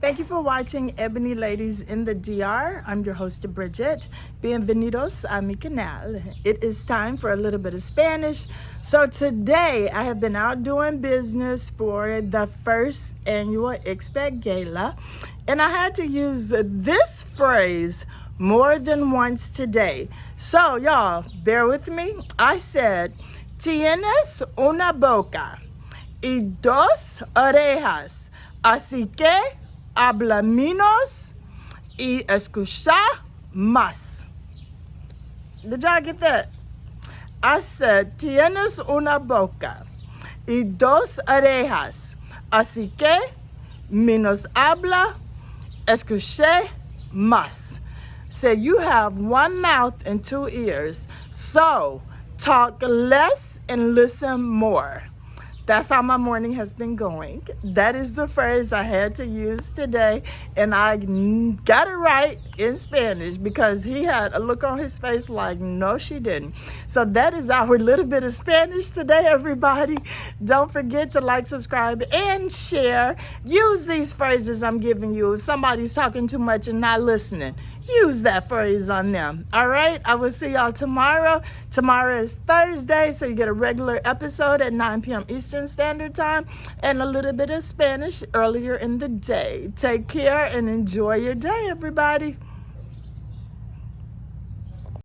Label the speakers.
Speaker 1: Thank you for watching Ebony Ladies in the DR. I'm your host, Bridget. Bienvenidos a mi canal. It is time for a little bit of Spanish. So today I have been out doing business for the first annual Expat Gala, and I had to use this phrase more than once today. So y'all, bear with me. I said, Tienes una boca y dos orejas, así que habla menos y escuchar más. Did y'all get that? I said, tienes una boca y dos orejas, así que menos habla, escuché más. Say you have one mouth and two ears, so talk less and listen more. That's how my morning has been going. That is the phrase I had to use today, and I got it right in Spanish because he had a look on his face like, no, she didn't. So that is our little bit of Spanish today, everybody. Don't forget to like, subscribe, and share. Use these phrases I'm giving you. If somebody's talking too much and not listening, use that phrase on them. All right? I will see y'all tomorrow. Tomorrow is Thursday, so you get a regular episode at 9 p.m. Eastern Standard Time and a little bit of Spanish earlier in the day. Take care and enjoy your day, everybody.